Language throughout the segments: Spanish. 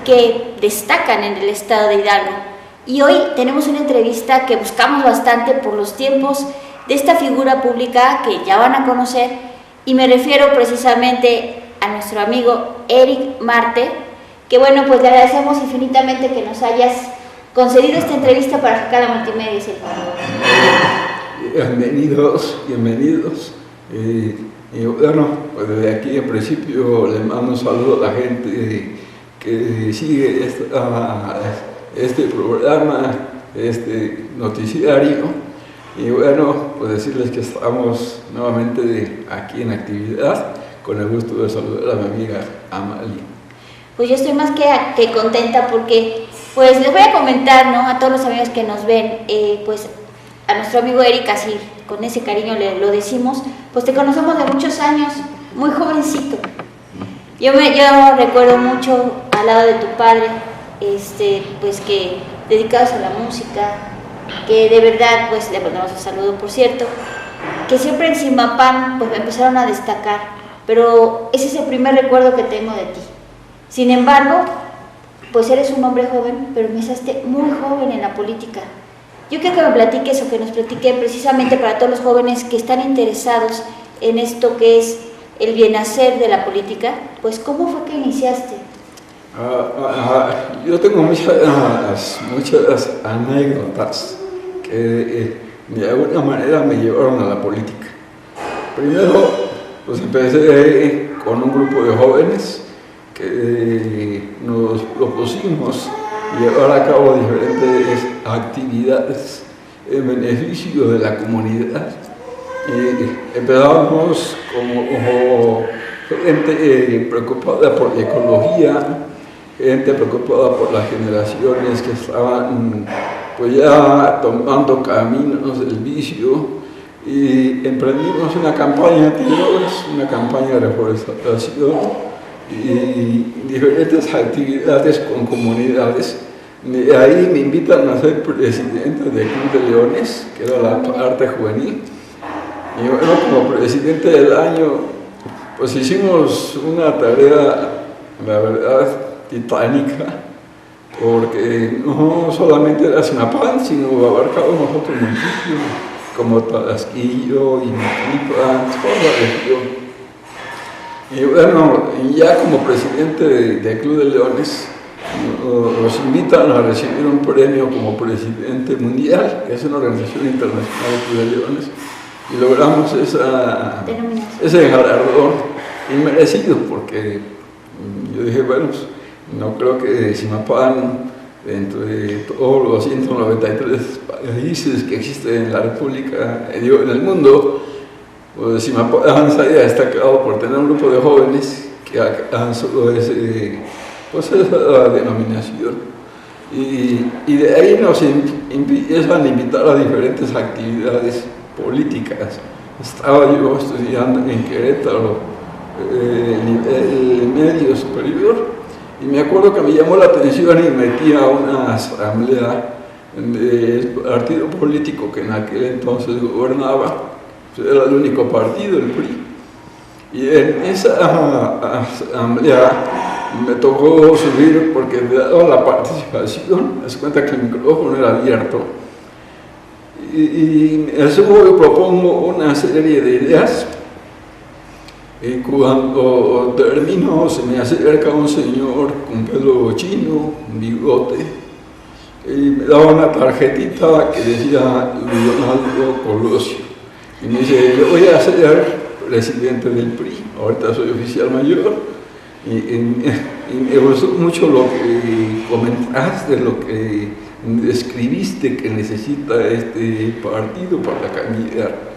que destacan en el estado de Hidalgo. Y hoy tenemos una entrevista que buscamos bastante por los tiempos de esta figura pública que ya van a conocer, y me refiero precisamente a nuestro amigo Eric Marte, que bueno, pues le agradecemos infinitamente que nos hayas concedido esta entrevista para Jacala Multimedia. Bienvenidos. Y bueno, pues desde aquí en principio le mando un saludo a la gente que sigue este programa, este noticiario. Y bueno, pues decirles que estamos nuevamente aquí en actividad, con el gusto de saludar a mi amiga Amalia. Pues yo estoy más que contenta porque, pues les voy a comentar, ¿no?, a todos los amigos que nos ven, pues a nuestro amigo Eric, así con ese cariño lo decimos, pues te conocemos de muchos años, muy jovencito. Yo recuerdo mucho al lado de tu padre, pues que dedicados a la música, que de verdad, pues le mandamos un saludo, por cierto, que siempre en Zimapán pues empezaron a destacar, pero ese es el primer recuerdo que tengo de ti. Sin embargo, pues eres un hombre joven, pero empezaste muy joven en la política. Yo quiero que me platiques, o que nos platiquen precisamente para todos los jóvenes que están interesados en esto que es el bienhacer de la política, pues ¿cómo fue que iniciaste? Yo tengo muchas anécdotas que de alguna manera me llevaron a la política. Primero, pues empecé con un grupo de jóvenes que nos propusimos llevar a cabo diferentes actividades en beneficio de la comunidad. Empezábamos como gente preocupada por la ecología, gente preocupada por las generaciones que estaban pues ya tomando caminos del vicio, y emprendimos una campaña de reforestación y diferentes actividades con comunidades. De ahí me invitan a ser presidente del Club de Leones, que era la parte juvenil, y bueno, como presidente del año, pues hicimos una tarea, la verdad, titánica, porque no solamente era Zimapán, sino abarcaba otros municipios como Talasquillo y Miquipan, toda la región. Y bueno, ya como presidente del Club de Leones, nos invitan a recibir un premio como presidente mundial, que es una organización internacional del Club de Leones, y logramos ese galardón inmerecido, porque yo dije, bueno, pues, no creo que Zimapán, entre todos los 193 países que existen en la República, en el mundo, pues Zimapán se haya destacado por tener un grupo de jóvenes que alcanzó esa denominación. Y de ahí nos empiezan a invitar a diferentes actividades políticas. Estaba yo estudiando en Querétaro el medio superior, y me acuerdo que me llamó la atención y metí a una asamblea del partido político que en aquel entonces gobernaba, pues era el único partido, el PRI. Y en esa asamblea me tocó subir porque dado la participación, me das cuenta que el micrófono era abierto, y me subo y propongo una serie de ideas. Y cuando termino, se me acerca un señor con pelo chino, un bigote, y me daba una tarjetita que decía Leonardo Colosio. Y me dice, yo voy a ser presidente del PRI, ahorita soy oficial mayor, y me gustó mucho lo que comentaste, lo que describiste que necesita este partido para cambiar.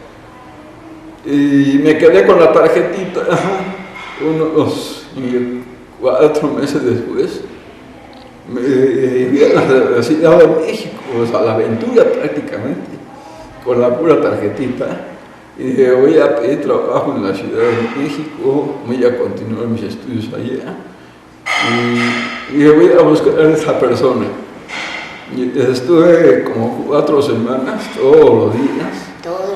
Y me quedé con la tarjetita. Unos 4 meses después me fui a la Ciudad de México, a la aventura prácticamente, con la pura tarjetita, y dije, voy a pedir trabajo en la Ciudad de México, voy a continuar mis estudios allá, y dije, voy a buscar a esa persona. Y estuve como 4 semanas, todos los días,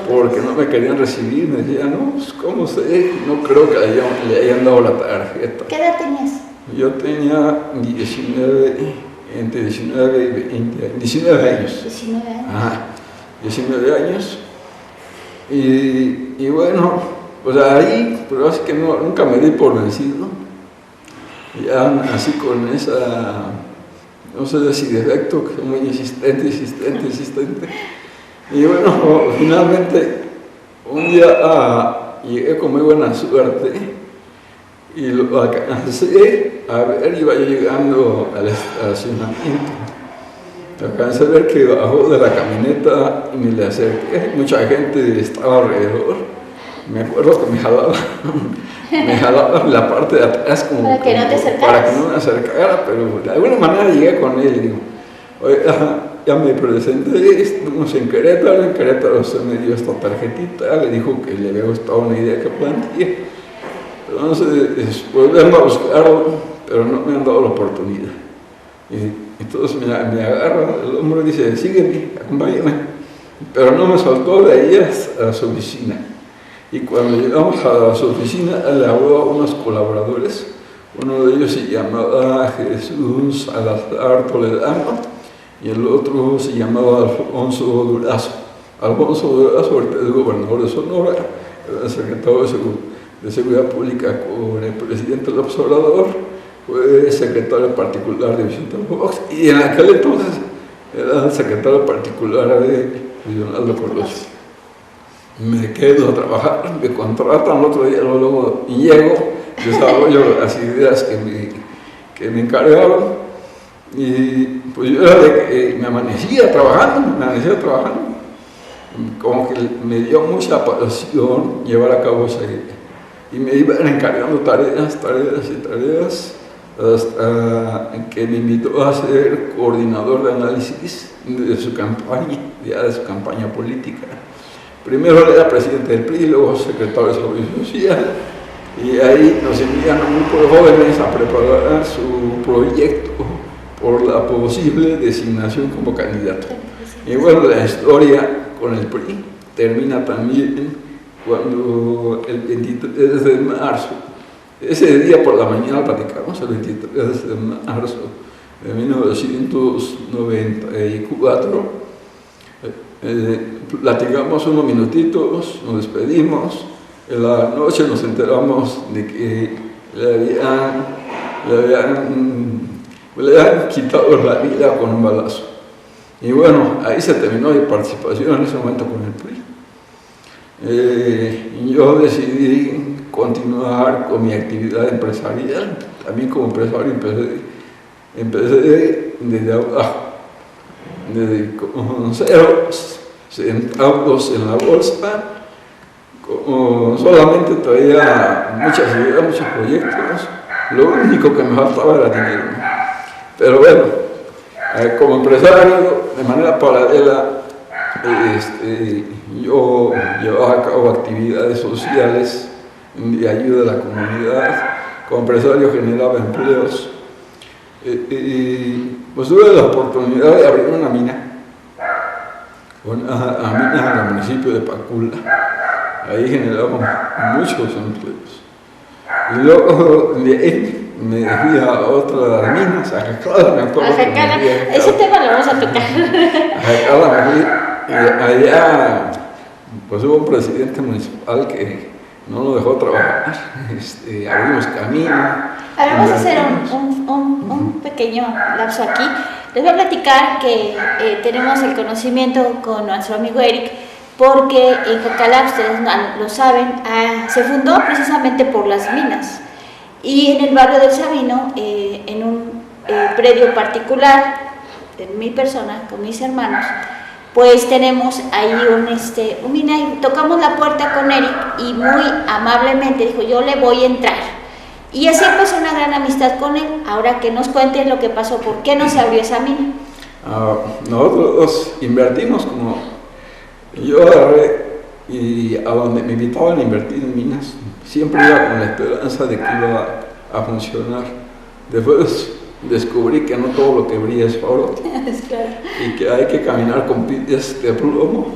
porque no me querían recibir. Me decían, no, pues, ¿cómo sé? No creo que le hayan dado la tarjeta. ¿Qué edad tenías? yo tenía entre 19 y 20, 19 años. 19 años. Ajá, 19 años. Y bueno, pues ahí, pero así que nunca me di por vencido. Ya así con esa, no sé si defecto, que soy muy insistente. Y bueno, finalmente un día llegué con muy buena suerte y lo alcancé a ver, iba yo llegando al estacionamiento. Alcancé a ver que bajó de la camioneta y me le acerqué. Mucha gente estaba alrededor. Me acuerdo que me jalaba la parte de atrás como para que no te acercaras. Para que no me acercara, pero de alguna manera llegué con él y digo, oye, ya me presenté, estuvimos en Querétaro se me dio esta tarjetita, le dijo que le había gustado una idea que planteé. Entonces, volverme a buscarlo, pero no me han dado la oportunidad. Y entonces me agarra el hombre y dice, sígueme, acompáñame. Pero no me soltó de ahí a su oficina. Y cuando llegamos a su oficina, le habló a unos colaboradores. Uno de ellos se llamaba Jesús Salazar Toledano y el otro se llamaba Alfonso Durazo. Alfonso Durazo ahorita es gobernador de Sonora, era secretario de Seguridad Pública con el presidente López Obrador, fue secretario particular de Vicente Fox y en aquel entonces era el secretario particular de Leonardo Colosio. Me quedo a trabajar, me contratan, el otro día luego llego, desarrollo las ideas que me encargaban y pues yo era de que me amanecía trabajando, como que me dio mucha pasión llevar a cabo esa idea y me iban encargando tareas hasta que me invitó a ser coordinador de análisis de su campaña política. Primero era presidente del PRI, luego secretario de Seguridad Social, y ahí nos envían a un grupo de jóvenes a preparar su proyecto por la posible designación como candidato. Y bueno, la historia con el PRI termina también cuando el 23 de marzo, ese día por la mañana platicamos, el 23 de marzo de 1994, platicamos unos minutitos, nos despedimos, en la noche nos enteramos de que le habían quitado la vida con un balazo. Y bueno, ahí se terminó mi participación en ese momento con el PRI. Yo decidí continuar con mi actividad empresarial, también como empresario empecé desde abajo. Con 0 centavos en la bolsa, solamente traía muchas ideas, muchos proyectos, lo único que me faltaba era dinero. Pero bueno, como empresario, de manera paralela, yo llevaba a cabo actividades sociales de ayuda a la comunidad, como empresario generaba empleos. Pues tuve la oportunidad de abrir una mina en el municipio de Pacula. Ahí generamos muchos empleos. Y luego de ahí me fui a otras minas, a Jacala, me acuerdo. Ese tema lo vamos a tocar. A Jacala me fui, y allá pues hubo un presidente municipal que no lo dejó trabajar, abrimos camino. Ahora vamos a hacer un pequeño lapso aquí. Les voy a platicar que tenemos el conocimiento con nuestro amigo Eric, porque en Jacala, ustedes lo saben, se fundó precisamente por las minas. Y en el barrio del Sabino, en un predio particular, de mi persona, con mis hermanos, pues tenemos ahí un mina y tocamos la puerta con Eric y muy amablemente dijo, yo le voy a entrar. Y así empezó una gran amistad con él. Ahora que nos cuentes lo que pasó, ¿por qué no se abrió esa mina? Nosotros invertimos como yo agarré y a donde me invitaban a invertir en minas, siempre iba con la esperanza de que iba a funcionar. Después descubrí que no todo lo que brilla es oro y que hay que caminar con pies de plomo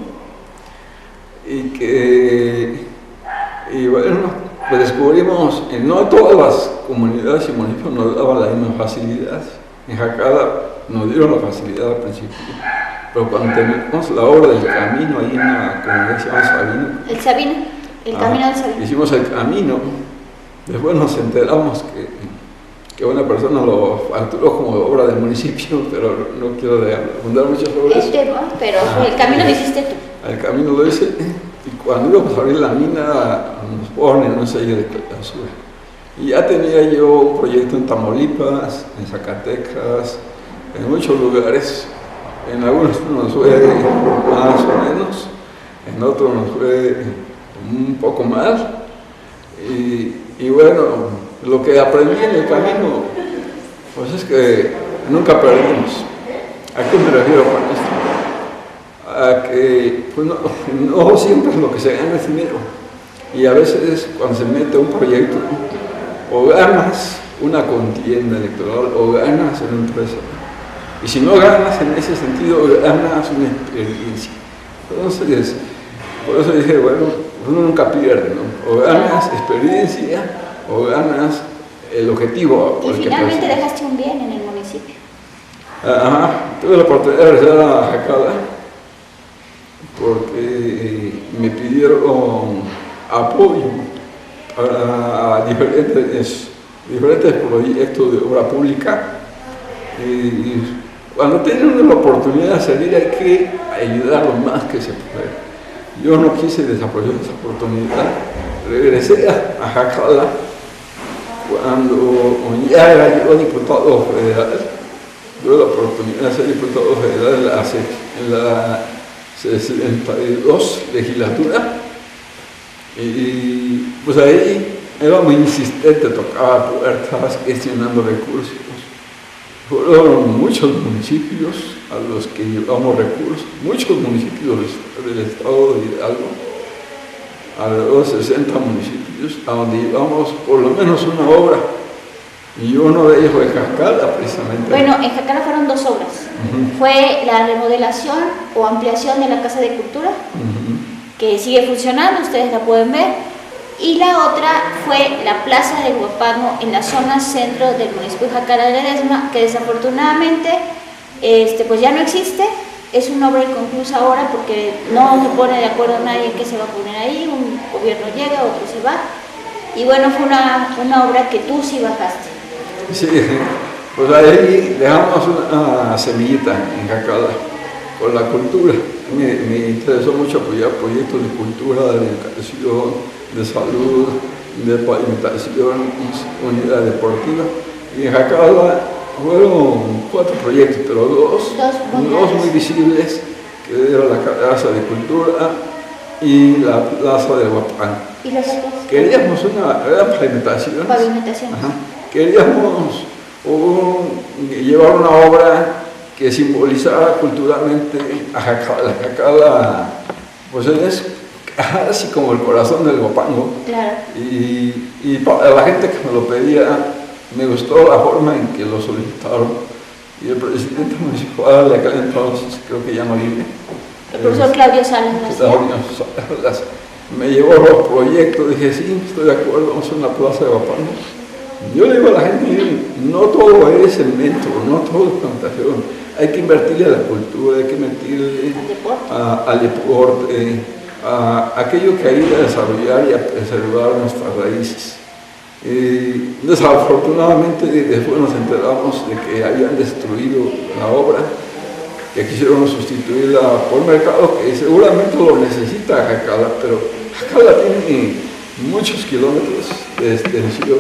y bueno, pues descubrimos que no todas las comunidades y municipios nos daban la misma facilidad. En Jacala nos dieron la facilidad al principio, pero cuando terminamos la obra del camino ahí en la comunidad que se llama Sabino. El Sabino, el camino del Sabino. Hicimos el camino, después nos enteramos que una persona lo facturó como obra del municipio, pero no quiero abundar mucho sobre eso. Pero el camino lo hiciste tú. El camino lo hice, y cuando íbamos a abrir la mina nos ponen un sello de clausura. Y ya tenía yo un proyecto en Tamaulipas, en Zacatecas, en muchos lugares. En algunos nos fue más o menos, en otros nos fue un poco mal. Y bueno, lo que aprendí en el camino, pues es que nunca perdimos. ¿A qué me refiero con esto? A que pues no siempre lo que se gana es dinero. Y a veces cuando se mete un proyecto, o ganas una contienda electoral o ganas una empresa. Y si no ganas en ese sentido, ganas una experiencia. Entonces, por eso dije, bueno, uno nunca pierde, ¿no? O ganas experiencia o ganas el objetivo. Y finalmente dejaste un bien en el municipio. Ajá, tuve la oportunidad de regresar a Jacala porque me pidieron apoyo para diferentes proyectos de obra pública. Y cuando tienen la oportunidad de salir hay que ayudar lo más que se puede. Yo no quise desaprovechar esa oportunidad. Regresé a Jacala cuando ya era yo diputado federal. Tuve la oportunidad de ser diputado federal en la 62 legislatura. Y pues ahí era muy insistente, tocaba puertas, gestionando recursos. Fueron muchos municipios a los que llevamos recursos, muchos municipios del estado de Hidalgo, alrededor de 60 municipios, a donde llevamos por lo menos una obra. Y uno de ellos fue Jacala, precisamente. Bueno, en Jacala fueron dos obras. Fue la remodelación o ampliación de la Casa de Cultura, que sigue funcionando, ustedes la pueden ver. Y la otra fue la Plaza del Huapango en la zona centro del municipio de Jacala de Ledesma, que desafortunadamente pues ya no existe. Es una obra inconclusa ahora porque no se pone de acuerdo nadie en qué se va a poner ahí. Un gobierno llega, otro se va. Y bueno, fue una obra que tú sí bajaste. Sí, pues ahí dejamos una semillita en Jacala con la cultura. Me interesó mucho apoyar proyectos de cultura, de educación, de salud, de pavimentación, unidad deportiva. Y en Jacala fueron 4 proyectos, pero dos muy visibles, que era la Casa de Cultura y la Plaza del Huapango. ¿Y los otros? Queríamos era pavimentación. Queríamos llevar una obra que simbolizara culturalmente a Jacala. Jacala, pues es casi como el corazón del Huapango. Claro. Y para la gente que me lo pedía, me gustó la forma en que lo solicitaron. Y el presidente municipal de aquel entonces, creo que ya no vive, el profesor Claudio Salas. Me llevó los proyectos, dije, sí, estoy de acuerdo, vamos a hacer una plaza de Huapango. Yo le digo a la gente, no todo es cemento, no todo es plantación. Hay que invertirle a la cultura, hay que invertirle al deporte, a aquello que ayuda a desarrollar y a preservar nuestras raíces. Desafortunadamente después nos enteramos de que habían destruido la obra, que quisieron sustituirla por un mercado que seguramente lo necesita Jacala, pero Jacala tiene muchos kilómetros de extensión.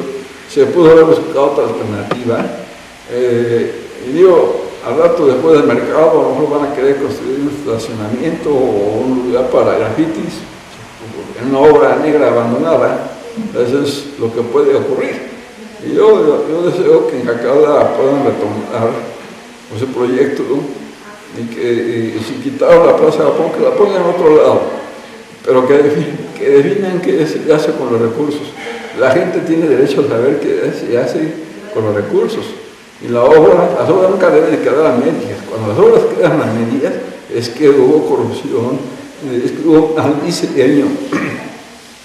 Se pudo haber buscado otra alternativa. Y digo, al rato después del mercado a lo mejor van a querer construir un estacionamiento o un lugar para grafitis, en una obra negra abandonada. Eso es lo que puede ocurrir. Y yo deseo que en Jacala puedan retomar ese proyecto, y que si quitaron la Plaza de Huapango, que la pongan en otro lado, pero que definan qué se hace con los recursos. La gente tiene derecho a saber qué se hace con los recursos. Y las obras nunca deben de quedar a medias. Cuando las obras quedan a medias es que hubo corrupción, es que hubo mal diseño.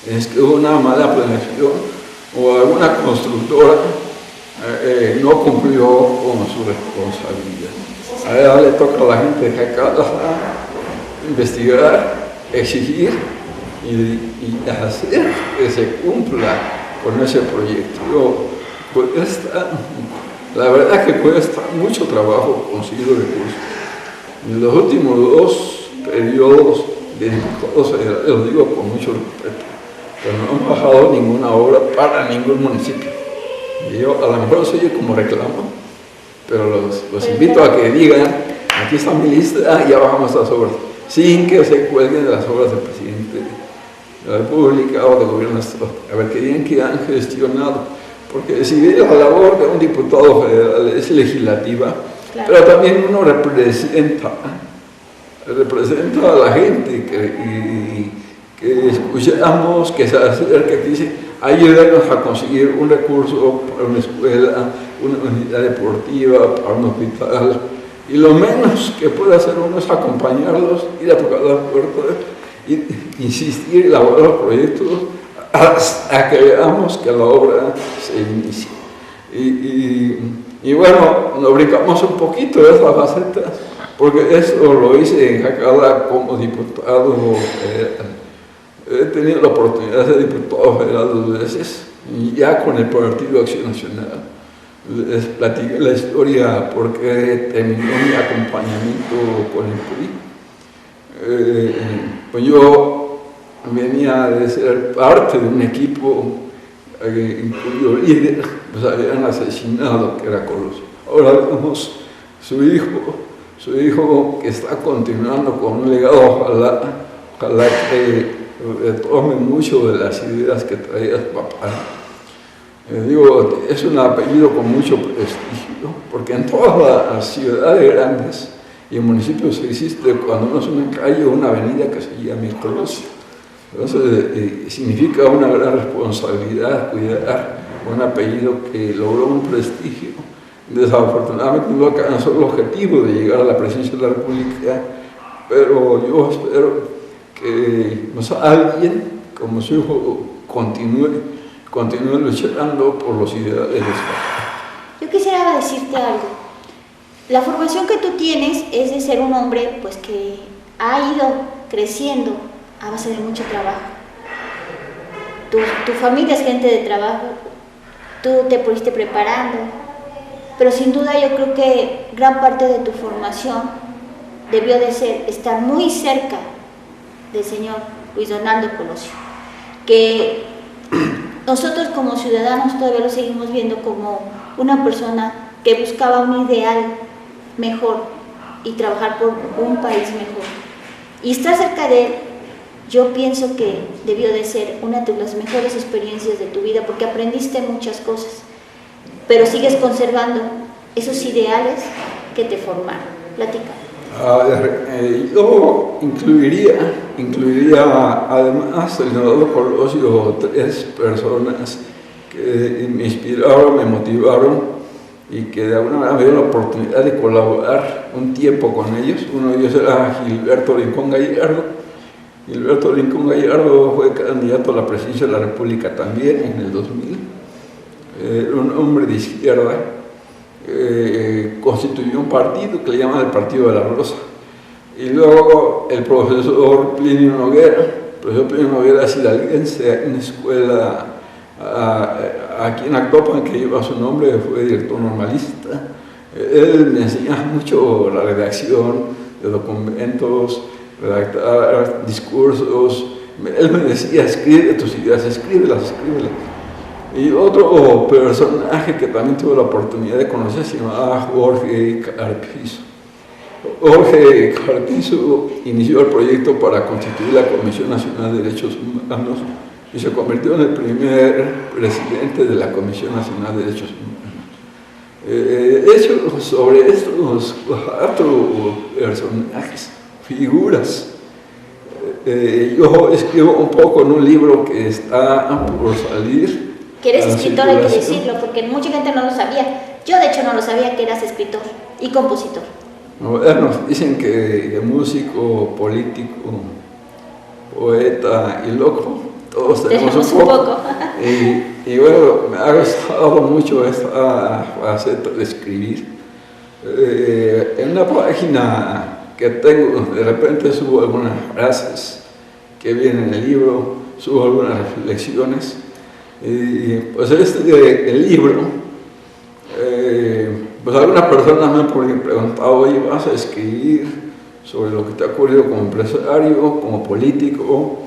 es que hubo una mala planeación o alguna constructora no cumplió con su responsabilidad. Ahora le toca a la gente de acá investigar, exigir y hacer que se cumpla con ese proyecto. La verdad que cuesta mucho trabajo conseguir recursos. En los últimos 2 periodos de diputados federales, lo digo con mucho respeto, pero no han bajado ninguna obra para ningún municipio. Y yo a lo mejor soy como reclamo, pero los invito a que digan, aquí está mi lista, ya bajamos las obras, sin que se cuelguen de las obras del presidente de la República o del gobierno estatal. A ver, que digan que han gestionado, porque si bien la labor de un diputado federal es legislativa, claro, pero también uno representa a la gente que escuchamos, que se acerca, que dice, ayúdanos a conseguir un recurso para una escuela, una unidad deportiva, para un hospital, y lo menos que puede hacer uno es acompañarlos, ir a tocar la puerta, insistir y elaborar proyectos hasta que veamos que la obra se inicie. Y bueno, nos brincamos un poquito de esas facetas, porque eso lo hice en Jacala como diputado federal. He tenido la oportunidad de ser diputado federal 2 veces, y ya con el Partido Acción Nacional. Les platiqué la historia porque terminó mi acompañamiento con el PRI. Pues yo venía de ser parte de un equipo en cuyo líder pues habían asesinado, que era Colosio. Ahora vemos su hijo que está continuando con un legado, ojalá que retome mucho de las ideas que traía su papá. Digo, es un apellido con mucho prestigio, porque en todas las ciudades grandes y en municipios existe cuando no es una calle o una avenida que se llama Colosio. Entonces significa una gran responsabilidad cuidar un apellido que logró un prestigio. Desafortunadamente no alcanzó el objetivo de llegar a la presidencia de la República, pero yo espero que alguien como su hijo continúe luchando por los ideales de Estado. Yo quisiera decirte algo. La formación que tú tienes es de ser un hombre pues que ha ido creciendo a base de mucho trabajo. Tu familia es gente de trabajo, tú te fuiste preparando, pero sin duda yo creo que gran parte de tu formación debió de ser estar muy cerca del señor Luis Donaldo Colosio, que nosotros como ciudadanos todavía lo seguimos viendo como una persona que buscaba un ideal mejor y trabajar por un país mejor. Y estar cerca de él, yo pienso que debió de ser una de las mejores experiencias de tu vida, porque aprendiste muchas cosas, pero sigues conservando esos ideales que te formaron. Platica. Yo incluiría además el senador Colosio 3 personas que me inspiraron, me motivaron y que de alguna manera me dio la oportunidad de colaborar un tiempo con ellos. Uno de ellos era Gilberto Rincón Gallardo. Gilberto Rincón Gallardo fue candidato a la presidencia de la República también en el 2000. Era un hombre de izquierda. Constituyó un partido que le llaman el Partido de la Rosa. Y luego el profesor Plinio Noguera, es hidalguense, en una escuela aquí en Actopan que lleva su nombre, fue director normalista. Él me enseña mucho la redacción de documentos, redactar discursos. Él me decía, escribe tus ideas, escríbelas. Y otro personaje que también tuve la oportunidad de conocer se llamaba Jorge Carpizo. Jorge Carpizo inició el proyecto para constituir la Comisión Nacional de Derechos Humanos y se convirtió en el primer presidente de la Comisión Nacional de Derechos Humanos. Sobre estos 4 personajes, figuras, yo escribo un poco en un libro que está por salir. Que eres escritor, hay que decirlo, porque mucha gente no lo sabía. Yo de hecho no lo sabía que eras escritor y compositor. Bueno, dicen que músico, político, poeta y loco, todos tenemos un poco. Y bueno, me ha gustado mucho esta faceta de escribir. En una página que tengo, de repente subo algunas frases que vienen en el libro, subo algunas reflexiones. Y pues el libro, pues algunas personas me han preguntado, oye, ¿vas a escribir sobre lo que te ha ocurrido como empresario, como político?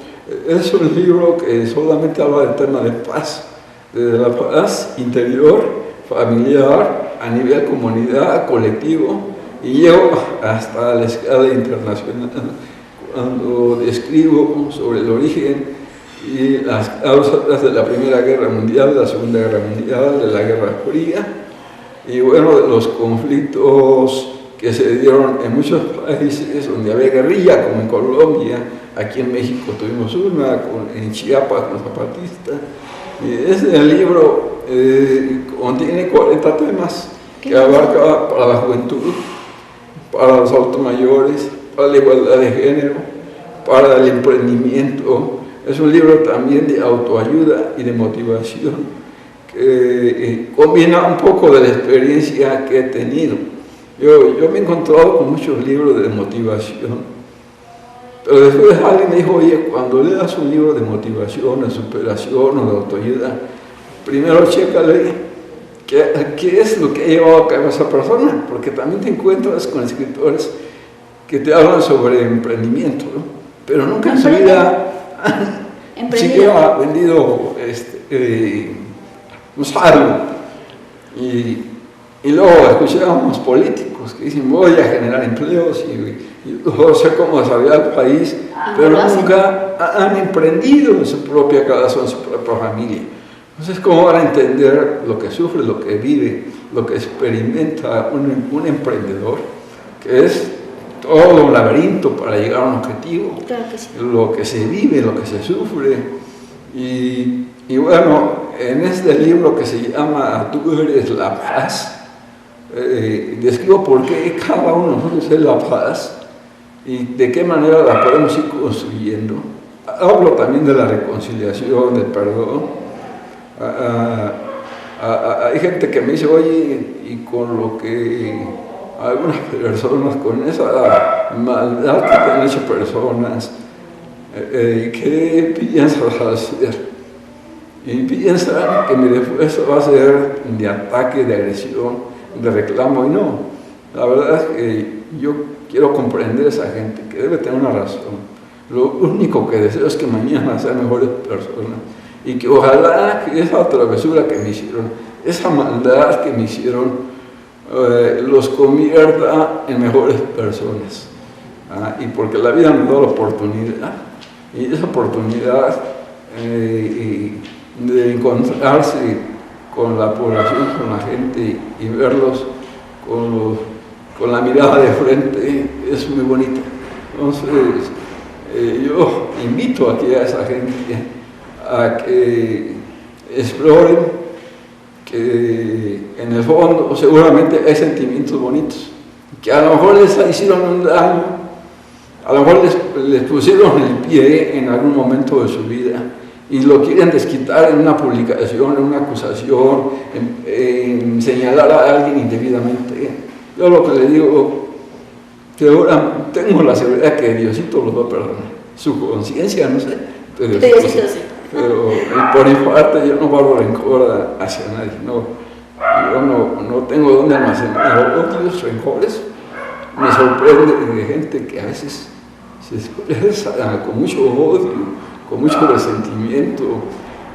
Es un libro que solamente habla del tema de paz, de la paz interior, familiar, a nivel comunidad, colectivo, y llego hasta la escala internacional cuando describo sobre el origen y las causas de la Primera Guerra Mundial, de la Segunda Guerra Mundial, de la Guerra Fría, y bueno, de los conflictos que se dieron en muchos países donde había guerrilla, como en Colombia. Aquí en México tuvimos una, en Chiapas con los zapatistas. Y el libro contiene 40 temas que abarca para la juventud, para los adultos mayores, para la igualdad de género, para el emprendimiento. Es un libro también de autoayuda y de motivación que combina un poco de la experiencia que he tenido. Yo me he encontrado con muchos libros de motivación, pero después alguien me dijo, oye, cuando leas un libro de motivación, de superación o de autoayuda, primero chécale qué es lo que ha llevado a cabo esa persona, porque también te encuentras con escritores que te hablan sobre emprendimiento, ¿no? Pero nunca en su vida siquiera ha vendido un saldo. Y luego escuchábamos políticos que dicen, voy a generar empleos y no sé cómo desarrollar el país, pero nunca han emprendido en su propia casa, en su propia familia. Entonces, ¿cómo van a entender lo que sufre, lo que vive, lo que experimenta un emprendedor? Que es todo un laberinto para llegar a un objetivo, claro que sí. Lo que se vive, lo que se sufre. Y bueno, en este libro que se llama Tú eres la paz, describo por qué cada uno de nosotros es la paz y de qué manera la podemos ir construyendo. Hablo también de la reconciliación, del perdón. Hay gente que me dice, oye, y con lo que algunas personas, con esa maldad que te han hecho personas, ¿qué piensas hacer? Y piensan que mi respuesta va a ser de ataque, de agresión, de reclamo, y no. La verdad es que yo quiero comprender a esa gente que debe tener una razón. Lo único que deseo es que mañana sean mejores personas y que ojalá que esa travesura que me hicieron, esa maldad que me hicieron, los convierta en mejores personas. Y porque la vida nos da la oportunidad, y esa oportunidad de encontrarse con la población, con la gente y verlos con la mirada de frente es muy bonita. Entonces, yo invito aquí a esa gente a que exploren, que en el fondo seguramente hay sentimientos bonitos, que a lo mejor les hicieron un daño, a lo mejor les pusieron el pie en algún momento de su vida y lo quieren desquitar en una publicación, en una acusación, en señalar a alguien indebidamente. Yo lo que le digo, que ahora tengo la seguridad que Diosito los va a perdonar. Su conciencia, no sé, pero por mi parte yo no guardo rencor hacia nadie. No, yo no tengo dónde almacenar odios, rencores. Me sorprende de gente que a veces se expresa con mucho odio, con mucho resentimiento,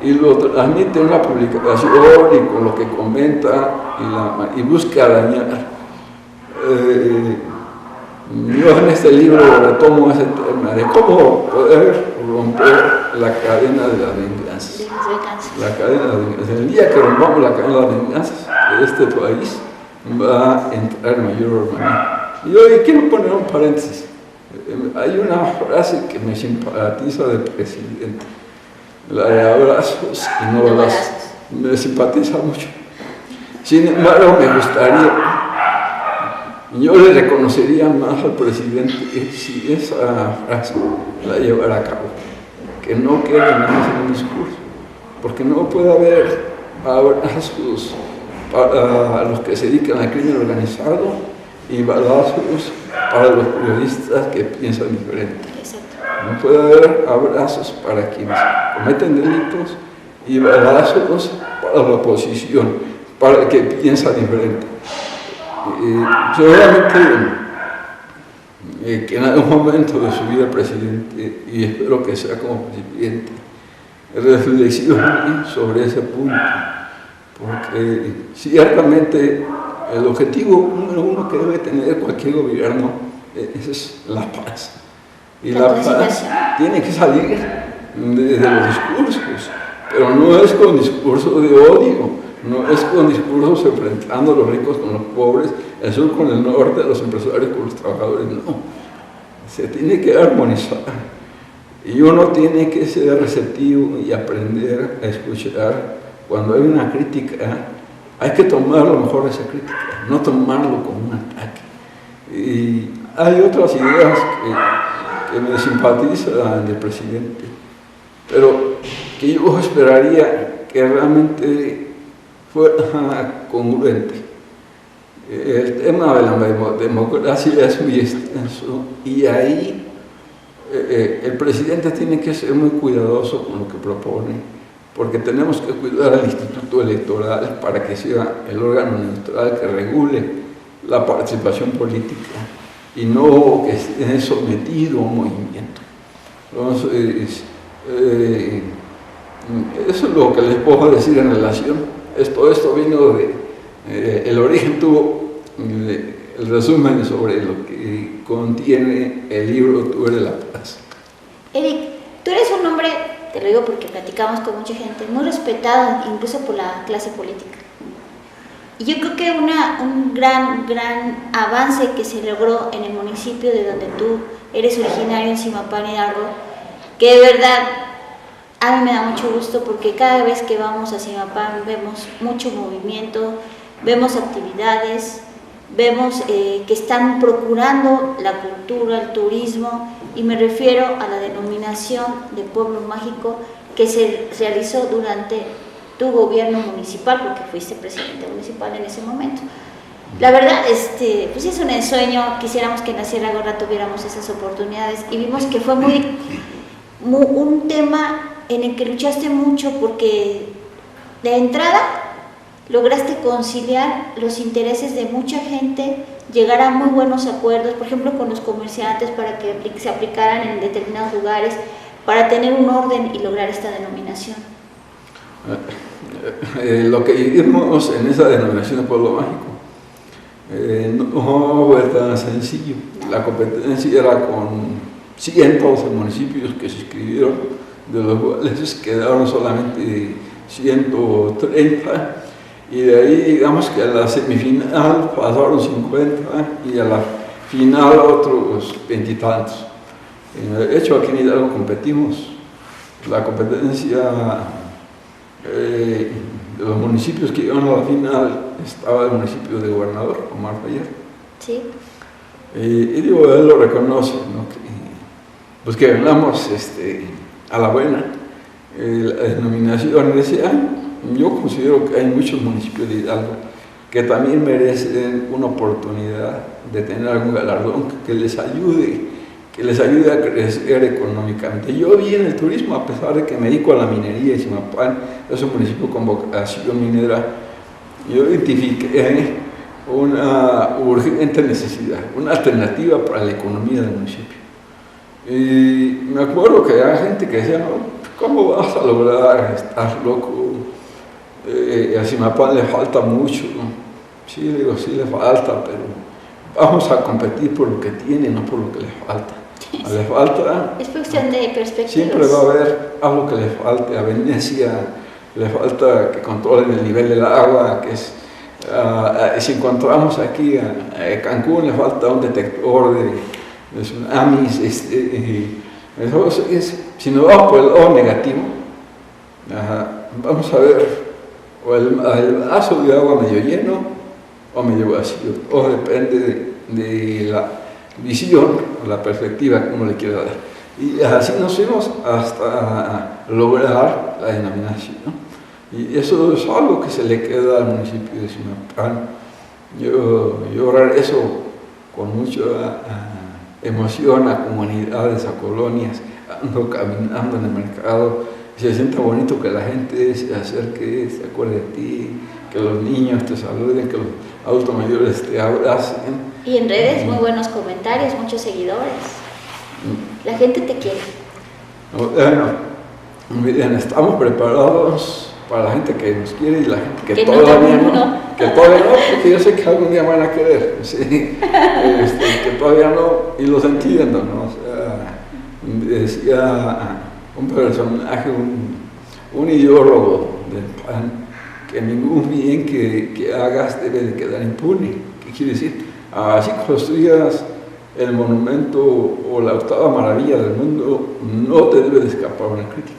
y lo transmite en una publicación y con lo que comenta y busca dañar. Yo en este libro retomo ese tema de cómo poder romper la cadena de las venganzas. La cadena de las venganzas. El día que rompamos la cadena de las venganzas de este país, va a entrar mayor armonía. Y yo quiero poner un paréntesis. Hay una frase que me simpatiza del presidente, la de abrazos y no balazos. Me simpatiza mucho. Sin embargo, me gustaría, yo le reconocería más al presidente si esa frase la llevara a cabo, que no queden más en un discurso, porque no puede haber abrazos para los que se dedican al crimen organizado y balazos para los periodistas que piensan diferente. No puede haber abrazos para quienes cometen delitos y balazos para la oposición, para el que piensa diferente. Seguramente que en algún momento de su vida el presidente, y espero que sea como presidente, reflexione sobre ese punto, porque ciertamente el objetivo número uno que debe tener cualquier gobierno es la paz. Y la paz tiene que salir de los discursos, pero no es con discursos de odio, no es con discursos enfrentando a los ricos con los pobres, el sur con el norte, los empresarios con los trabajadores, no. Se tiene que armonizar y uno tiene que ser receptivo y aprender a escuchar. Cuando hay una crítica, hay que tomar lo mejor de esa crítica, no tomarlo como un ataque. Y hay otras ideas que me simpatizan del presidente, pero que yo esperaría que realmente fuera congruente. El tema de la democracia es muy extenso y ahí el presidente tiene que ser muy cuidadoso con lo que propone, porque tenemos que cuidar al Instituto Electoral para que sea el órgano neutral que regule la participación política y no que esté sometido a un movimiento. Entonces, eso es lo que les puedo decir en relación. Esto vino de... el origen tuvo el resumen sobre lo que contiene el libro Tú eres la paz. Eric, tú eres un hombre, te lo digo porque platicamos con mucha gente, muy respetado incluso por la clase política. Y yo creo que un gran avance que se logró en el municipio de donde tú eres originario, en Zimapán Hidalgo, que de verdad a mí me da mucho gusto porque cada vez que vamos a Zimapán vemos mucho movimiento, vemos actividades, vemos que están procurando la cultura, el turismo, y me refiero a la denominación de pueblo mágico que se realizó durante tu gobierno municipal, porque fuiste presidente municipal en ese momento. La verdad, pues es un ensueño, quisiéramos que en la Sierra Gorda tuviéramos esas oportunidades, y vimos que fue un tema en el que luchaste mucho, porque de entrada lograste conciliar los intereses de mucha gente, llegar a muy buenos acuerdos, por ejemplo con los comerciantes, para que se aplicaran en determinados lugares, para tener un orden y lograr esta denominación. Lo que vivimos en esa denominación de pueblo mágico no fue tan sencillo. La competencia era con cientos de municipios que se inscribieron, de los cuales quedaron solamente 130, y de ahí digamos que a la semifinal pasaron 50 y a la final otros 20 y tantos. De hecho, aquí en Hidalgo competimos. La competencia de los municipios que iban a la final estaba el municipio de Gobernador, Omar Fayad. Sí. Y digo, él lo reconoce, ¿no? Pues que ganamos a la buena la denominación de ese año. Yo considero que hay muchos municipios de Hidalgo que también merecen una oportunidad de tener algún galardón que les ayude a crecer económicamente. Yo vi en el turismo, a pesar de que me dedico a la minería, y Zimapán es un municipio con vocación minera, yo identifiqué una urgente necesidad, una alternativa para la economía del municipio. Y me acuerdo que había gente que decía, no, ¿cómo vas a lograr? Estás loco. A Zimapán le falta mucho, ¿no? Sí, le digo, sí le falta, pero vamos a competir por lo que tiene, no por lo que le falta. Le falta, es cuestión de perspectivas. Siempre va a haber algo que le falte. A Venecia le falta que controlen el nivel del agua, que es, si encontramos aquí a Cancún le falta un detector de tsunamis. Si nos vamos por el lado negativo, vamos a ver o el vaso de agua medio lleno o medio vacío, o depende de la visión, la perspectiva que uno le quiera dar. Y así nos fuimos hasta lograr la denominación, ¿no? Y eso es algo que se le queda al municipio de Zimapán. Yo regreso con mucha emoción a comunidades, a colonias, ando caminando en el mercado, y se siente bonito que la gente se acerque, se acuerde de ti, que los niños te saluden, que los adultos mayores te abracen. Y en redes muy buenos comentarios, muchos seguidores. La gente te quiere. Bueno, muy bien, estamos preparados para la gente que nos quiere y la gente que todavía no, que todavía no, porque yo sé que algún día van a querer, ¿sí? Que todavía no, y los entiendo, ¿no? O sea, decía un personaje, un ideólogo del PAN, que ningún bien que hagas debe de quedar impune. ¿Qué quiere decir? Así construyas el monumento o la octava maravilla del mundo, no te debe de escapar una crítica.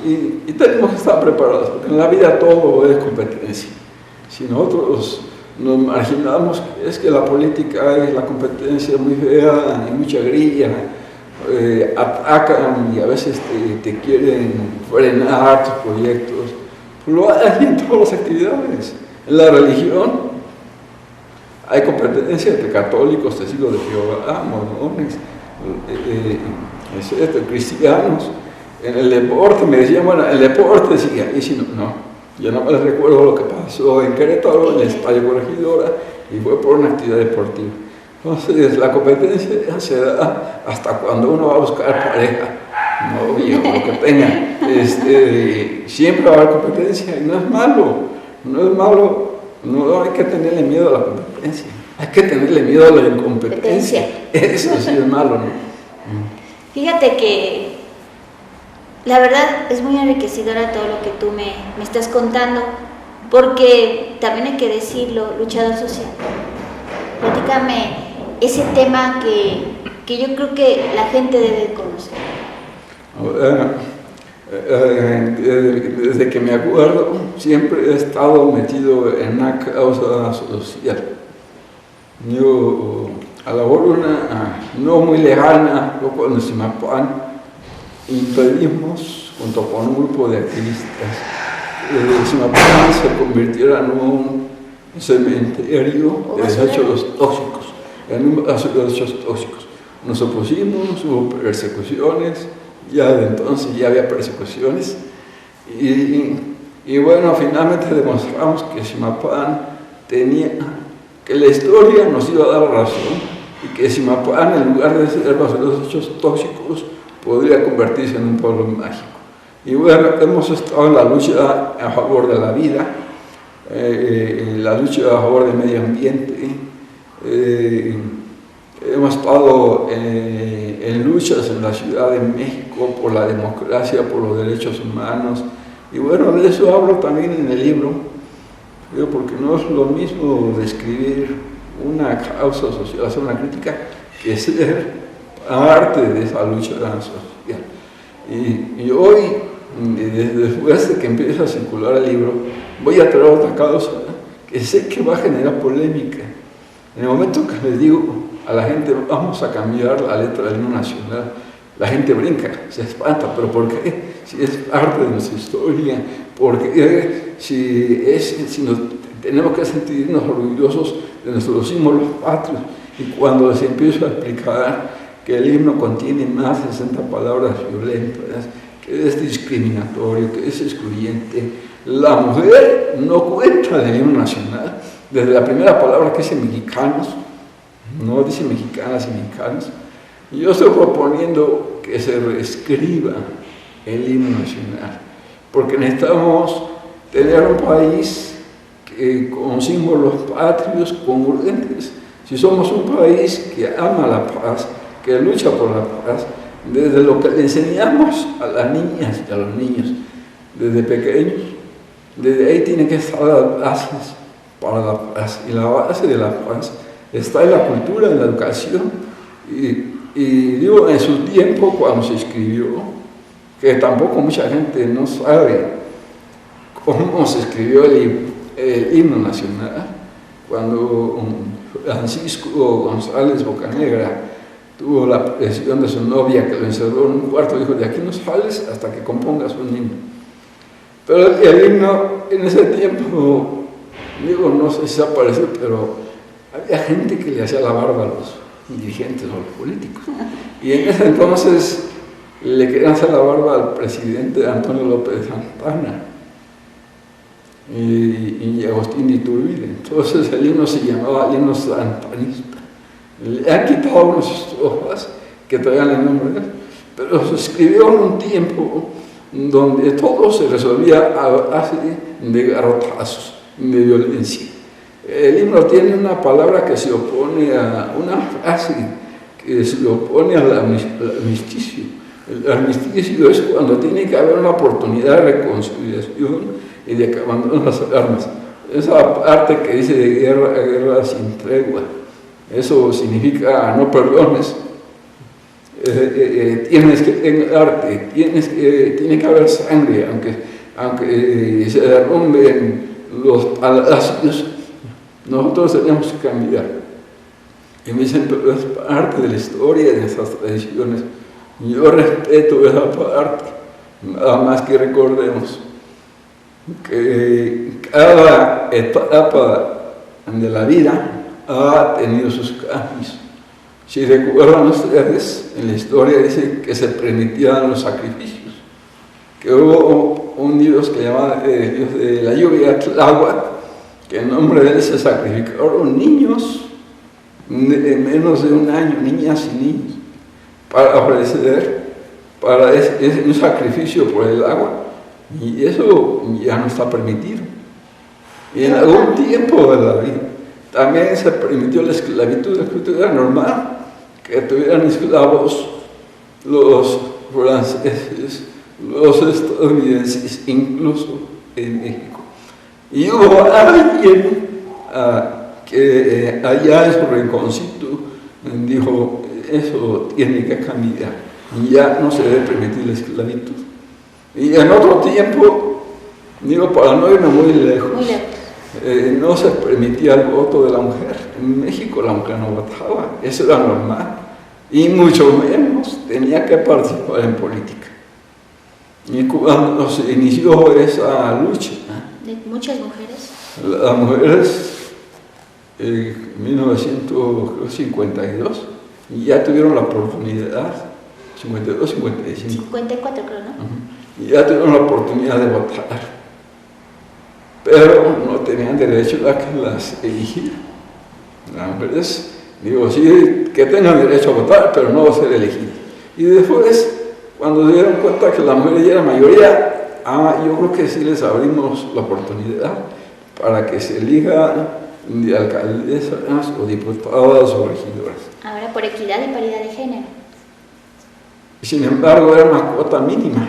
Y tenemos que estar preparados, porque en la vida todo es competencia. Si nosotros nos marginamos, es que la política es la competencia muy fea, hay mucha grilla, atacan y a veces te quieren frenar tus proyectos. Lo hay en todas las actividades. En la religión hay competencia entre católicos, testigos de Jehová, mormones, cristianos. En el deporte me decían, bueno, el deporte decía, y si no, yo no me recuerdo lo que pasó en Querétaro, en el Estadio Corregidora, y fue por una actividad deportiva. Entonces, la competencia se da hasta cuando uno va a buscar pareja, novio, lo que tenga. Siempre va a haber competencia, y no es malo, no hay que tenerle miedo a la competencia, hay que tenerle miedo a la incompetencia. Eso sí es malo, ¿no? Fíjate que la verdad es muy enriquecedora todo lo que tú me estás contando, porque también hay que decirlo, luchador social. Platícame ese tema que yo creo que la gente debe conocer. Desde que me acuerdo, siempre he estado metido en una causa social. Yo, a la hora no muy lejana, cuando en Zimapán impedimos, junto con un grupo de activistas, que Zimapán se convirtiera en un cementerio de desechos tóxicos, en un basural de desechos tóxicos. Nos opusimos, hubo persecuciones, ya de entonces ya había persecuciones, y bueno, finalmente demostramos que Zimapán que la historia nos iba a dar razón, y que Zimapán, en lugar de ser basural de desechos tóxicos, podría convertirse en un pueblo mágico. Y bueno, hemos estado en la lucha a favor de la vida, la lucha a favor del medio ambiente, hemos estado en luchas en la Ciudad de México por la democracia, por los derechos humanos, y bueno, de eso hablo también en el libro, porque no es lo mismo describir una causa social, hacer una crítica, que ser parte de esa lucha social. Y hoy, después de que empiece a circular el libro, voy a traer otra causa que sé que va a generar polémica. En el momento que les digo a la gente, vamos a cambiar la letra del himno nacional, la gente brinca, se espanta, pero ¿por qué? Si es parte de nuestra historia, porque si tenemos que sentirnos orgullosos de nuestros símbolos patrios. Y cuando se empieza a explicar que el himno contiene más de 60 palabras violentas, que es discriminatorio, que es excluyente, la mujer no cuenta en el himno nacional, desde la primera palabra que dice mexicanos, no dice mexicanas y mexicanos. Yo estoy proponiendo que se reescriba el himno nacional, porque necesitamos tener un país con símbolos patrios congruentes. Si somos un país que ama la paz, que lucha por la paz, desde lo que le enseñamos a las niñas y a los niños desde pequeños, desde ahí tienen que estar las bases para la paz, y la base de la paz está en la cultura, en la educación, y digo, en su tiempo cuando se escribió, que tampoco mucha gente no sabe cómo se escribió el himno nacional, cuando Francisco González Bocanegra tuvo la presión de su novia que lo encerró en un cuarto, dijo, de aquí no sales hasta que compongas un himno. Pero el himno en ese tiempo, digo, no sé si se apareció, pero había gente que le hacía la barba a los dirigentes o los políticos. Y en ese entonces le querían hacer la barba al presidente Antonio López de Santana y Agustín de Iturbide. Entonces el himno se llamaba el himno santanista. Le han quitado unas estrofas que traían el nombre de él, pero se escribió en un tiempo donde todo se resolvía a base de garrotazos, de violencia. El himno tiene una palabra que se opone a una frase que se opone al armisticio. El armisticio es cuando tiene que haber una oportunidad de reconciliación y de que abandonen las armas. Esa parte que dice de guerra, guerra sin tregua, eso significa no perdones. Tienes que tener arte, tiene que haber sangre, aunque se derrumben los palacios, nosotros tenemos que cambiar. Y me dicen, pero es parte de la historia de esas tradiciones. Yo respeto esa parte, nada más que recordemos que cada etapa de la vida ha tenido sus cambios. Si recuerdan ustedes, en la historia dice que se permitían los sacrificios, que hubo un dios que llamaba Dios de la lluvia, Tláhuac, que en nombre de él se sacrificaron niños de menos de un año, niñas y niños, para ofrecer un sacrificio por el agua, y eso ya no está permitido. Y en algún tiempo de la vida también se permitió la esclavitud era normal que tuvieran esclavos los franceses, los estadounidenses, incluso en México. Y hubo alguien que allá en su rinconcito dijo, eso tiene que cambiar, ya no se debe permitir la esclavitud. Y en otro tiempo, digo, para no irme muy lejos, no se permitía el voto de la mujer. En México la mujer no votaba, eso era normal, y mucho menos tenía que participar en política. Y cuando se inició esa lucha, de muchas mujeres, las mujeres en 1952 ya tuvieron la oportunidad, 52, 55. 54 creo, ¿no? Y ya tuvieron la oportunidad de votar, pero no tenían derecho a que las eligieran. Las mujeres, digo, sí, que tengan derecho a votar, pero no a ser elegidas. Y después, cuando se dieron cuenta que la mujer ya era mayoría, yo creo que sí les abrimos la oportunidad para que se elijan de alcaldesas o diputadas o regidoras. Ahora por equidad y paridad de género. Sin embargo, era una cuota mínima,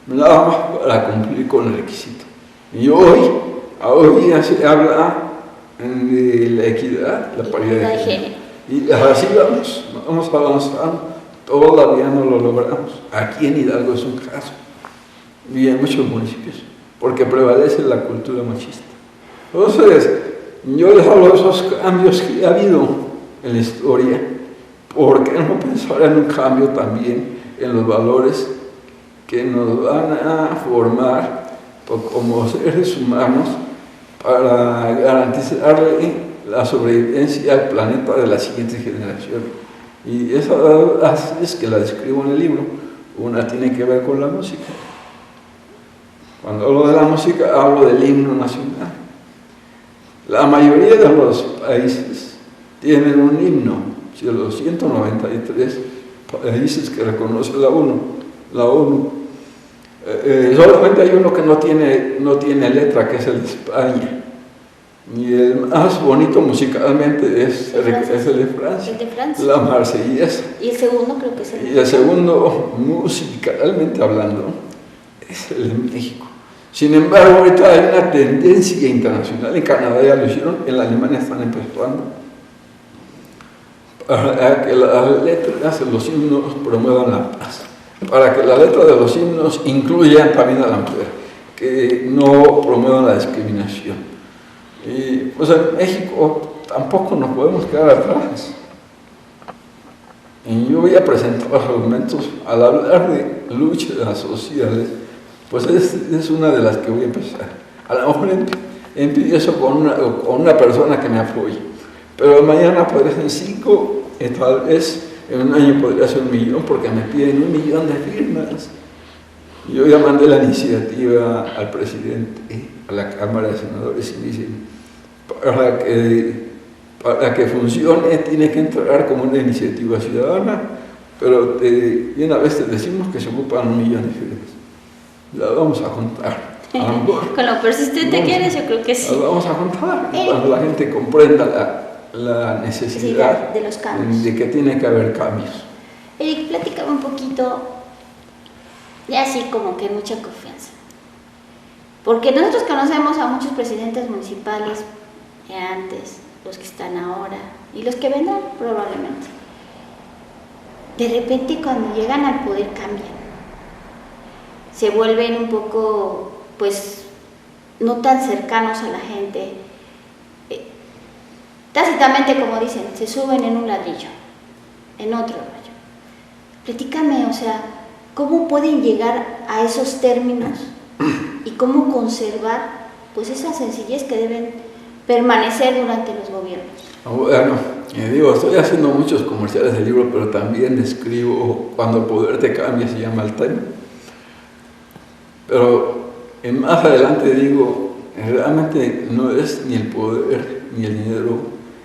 nada más para cumplir con el requisito. Y hoy ya se habla de la equidad, la paridad de género. Y así vamos avanzando, todavía no lo logramos. Aquí en Hidalgo es un caso, y en muchos municipios, porque prevalece la cultura machista. Entonces, yo les hablo de esos cambios que ha habido en la historia, ¿por qué no pensar en un cambio también en los valores que nos van a formar como seres humanos para garantizarle la sobrevivencia al planeta de la siguiente generación? Y esas es que la describo en el libro. Una tiene que ver con la música. Cuando hablo de la música, hablo del himno nacional. La mayoría de los países tienen un himno. Si los 193 países que reconoce la ONU, solamente hay uno que no tiene letra, que es el de España. Y el más bonito musicalmente es el de Francia, la Marsellesa. Y el segundo creo que es el de Y el segundo, musicalmente hablando, es el de México. Sin embargo, ahorita hay una tendencia internacional, en Canadá ya lo hicieron, en Alemania están empezando, para que las letras de los himnos promuevan la paz, para que la letra de los himnos incluyan también a la mujer, que no promuevan la discriminación. Y pues en México tampoco nos podemos quedar atrás. Y yo voy a presentar los argumentos al hablar de luchas sociales, pues es una de las que voy a empezar. A lo mejor empiezo con una persona que me apoye, pero mañana podría ser 5 y tal vez en un año podría ser 1 millón, porque me piden 1 millón de firmas. Yo ya mandé la iniciativa al presidente, a la Cámara de Senadores, y me dicen, para que funcione tiene que entrar como una iniciativa ciudadana, pero y una vez te decimos que se ocupan 1 millón de firmas. La vamos a contar. Con lo persistente que eres, yo creo que sí. La vamos a contar. Cuando la gente comprenda la necesidad de los cambios, de que tiene que haber cambios. Eric, platícame un poquito, ya así como que mucha confianza. Porque nosotros conocemos a muchos presidentes municipales de antes, los que están ahora y los que vendrán probablemente. De repente cuando llegan al poder cambian. Se vuelven un poco, pues, no tan cercanos a la gente. Tácitamente, como dicen, se suben en un ladrillo, en otro ladrillo. Platícame, o sea, ¿cómo pueden llegar a esos términos y cómo conservar, pues, esa sencillez que deben permanecer durante los gobiernos? Bueno, digo, estoy haciendo muchos comerciales del libro, pero también escribo Cuando el poder te cambia, se llama el tema. Pero más adelante digo, realmente no es ni el poder ni el dinero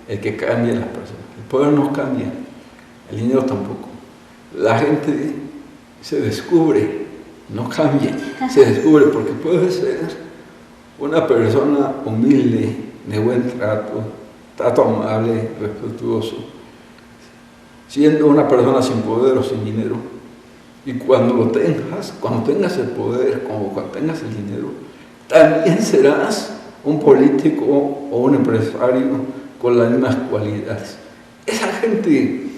el que cambia a las personas. El poder no cambia, el dinero tampoco. La gente se descubre, no cambia, se descubre, porque puede ser una persona humilde, de buen trato amable, respetuoso, siendo una persona sin poder o sin dinero. Y cuando tengas el poder, como cuando tengas el dinero, también serás un político o un empresario con las mismas cualidades. Esa gente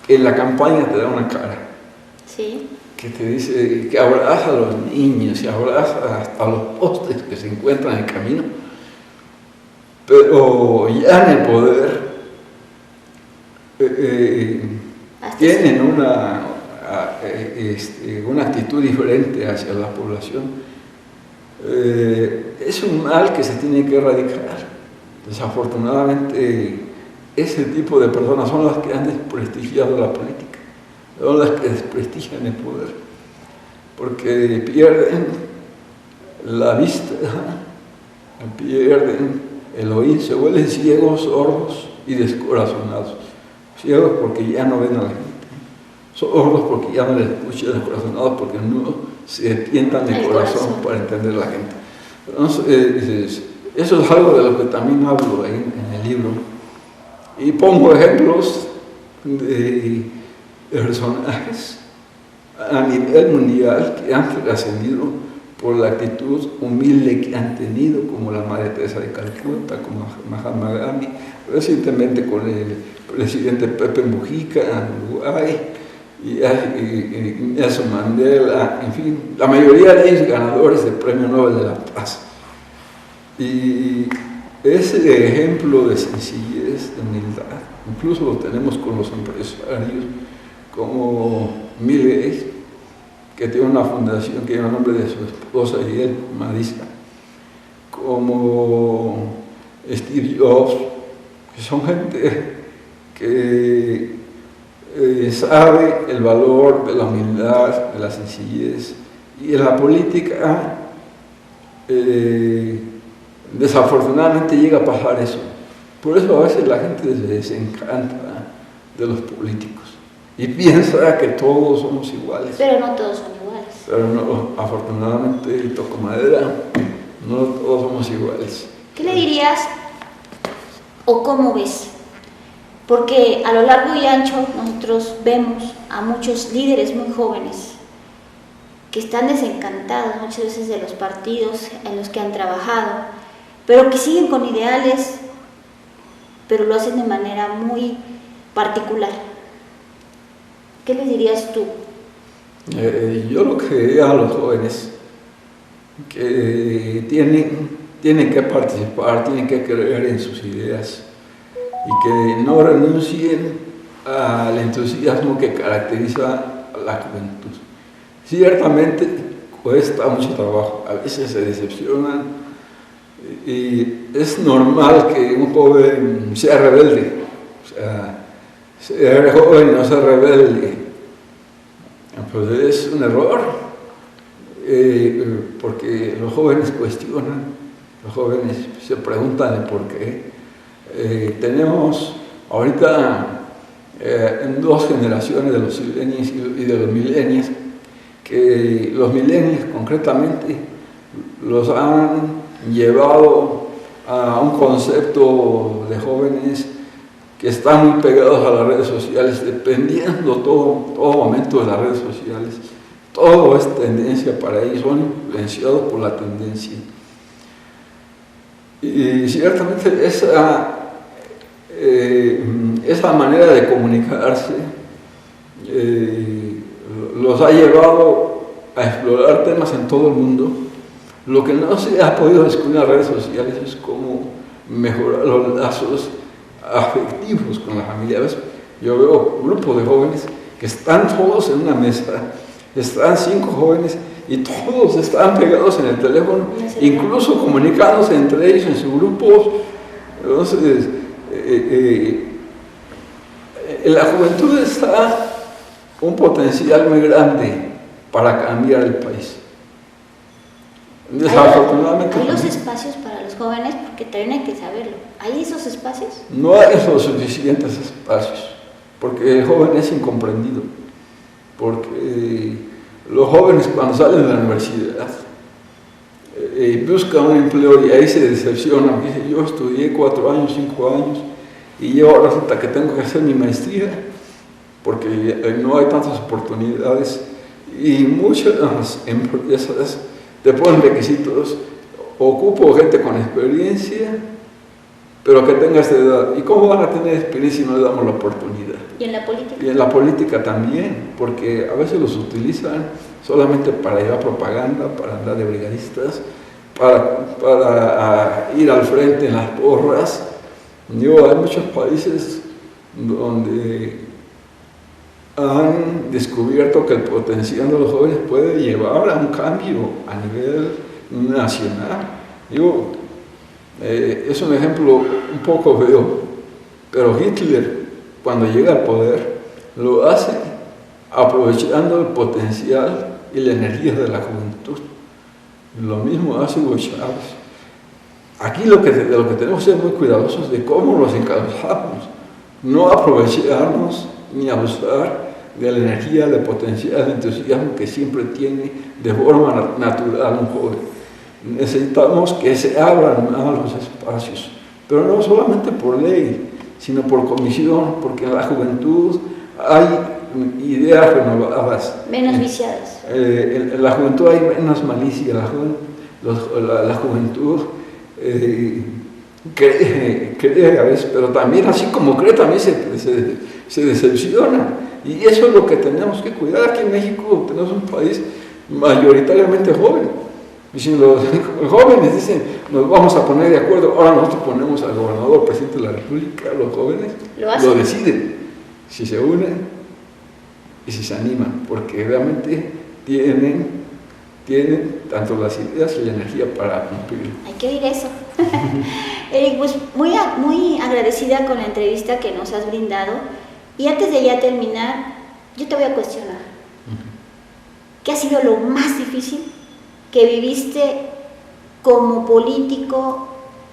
que en la campaña te da una cara, ¿sí?, que te dice, que abraza a los niños y abraza hasta los postes que se encuentran en el camino, pero ya en el poder tienen una actitud diferente hacia la población. Es un mal que se tiene que erradicar. Desafortunadamente, ese tipo de personas son las que han desprestigiado la política, son las que desprestigian el poder, porque pierden la vista, pierden el oír, se vuelven ciegos, sordos y descorazonados. Ciegos porque ya no ven a la gente, sordos porque ya no les escuchan, descorazonados porque no se tientan el corazón para entender a la gente. Entonces, eso es algo de lo que también hablo en el libro. Y pongo ejemplos de personajes a nivel mundial que han trascendido por la actitud humilde que han tenido, como la Madre Teresa de Calcuta, como Mahatma Gandhi, recientemente con el presidente Pepe Mujica en Uruguay, y Nelson Mandela, en fin, la mayoría de ellos ganadores del Premio Nobel de la Paz. Y ese ejemplo de sencillez, de humildad, incluso lo tenemos con los empresarios, como Bill Gates, que tiene una fundación que lleva el nombre de su esposa y él, Marisa, como Steve Jobs, que son gente que sabe el valor de la humildad, de la sencillez, y en la política desafortunadamente llega a pasar eso. Por eso a veces la gente se desencanta de los políticos y piensa que todos somos iguales. Pero no todos son iguales. Pero no, afortunadamente, toco madera, no todos somos iguales. ¿Qué le dirías o cómo ves? Porque a lo largo y ancho nosotros vemos a muchos líderes muy jóvenes que están desencantados muchas veces de los partidos en los que han trabajado, pero que siguen con ideales, pero lo hacen de manera muy particular. ¿Qué les dirías tú? Yo lo que diría a los jóvenes que tienen que participar, tienen que creer en sus ideas y que no renuncien al entusiasmo que caracteriza a la juventud. Ciertamente cuesta mucho trabajo, a veces se decepcionan y es normal que un joven sea rebelde, o sea, ser joven no ser rebelde, pues es un error, porque los jóvenes cuestionan, los jóvenes se preguntan el por qué. Tenemos ahorita en dos generaciones de los silenios y de los milenios, que los milenios concretamente los han llevado a un concepto de jóvenes que están muy pegados a las redes sociales, dependiendo todo momento de las redes sociales. Todo es tendencia para ellos, son influenciados por la tendencia. Y ciertamente esa manera de comunicarse los ha llevado a explorar temas en todo el mundo. Lo que no se ha podido descubrir en las redes sociales es cómo mejorar los lazos afectivos con la familia. ¿Ves? Yo veo grupos de jóvenes que están todos en una mesa, están 5 jóvenes y todos están pegados en el teléfono, incluso comunicándose entre ellos en sus grupos. Entonces, en la juventud está un potencial muy grande para cambiar el país. Desafortunadamente. ¿Hay los espacios para los jóvenes? Porque también hay que saberlo. ¿Hay esos espacios? No hay los suficientes espacios, porque el joven es incomprendido. Porque los jóvenes cuando salen de la universidad buscan un empleo y ahí se decepcionan. Dicen, yo estudié 4 años, 5 años y yo resulta que tengo que hacer mi maestría porque no hay tantas oportunidades y muchas empresas te ponen requisitos, ocupo gente con experiencia, pero que tenga esta edad. ¿Y cómo van a tener experiencia si no le damos la oportunidad? ¿Y en la política? Y en la política también, porque a veces los utilizan solamente para llevar propaganda, para andar de brigadistas, para ir al frente en las porras. Hay muchos países donde han descubierto que el potencial de los jóvenes puede llevar a un cambio a nivel nacional. Es un ejemplo un poco feo, pero Hitler, cuando llega al poder, lo hace aprovechando el potencial y la energía de la juventud. Lo mismo hace Hugo Chávez. Aquí de lo que tenemos que ser muy cuidadosos de cómo los encabezamos, no aprovecharnos ni abusar de la energía, del potencial, del entusiasmo que siempre tiene de forma natural un joven. Necesitamos que se abran más los espacios, pero no solamente por ley, sino por comisión, porque en la juventud hay ideas renovadas. Menos viciadas. En la juventud hay menos malicia, la juventud cree a veces, pero también así como cree, también se decepciona. Y eso es lo que tenemos que cuidar. Aquí en México tenemos un país mayoritariamente joven. Y si los jóvenes dicen, nos vamos a poner de acuerdo, ahora nosotros ponemos al gobernador, presidente de la República, los jóvenes lo deciden, si se unen y si se animan, porque realmente tienen tanto las ideas y la energía para cumplirlo. Hay que oír eso. Eric, pues muy agradecida con la entrevista que nos has brindado. Y antes de ya terminar, yo te voy a cuestionar. ¿Qué ha sido lo más difícil que viviste como político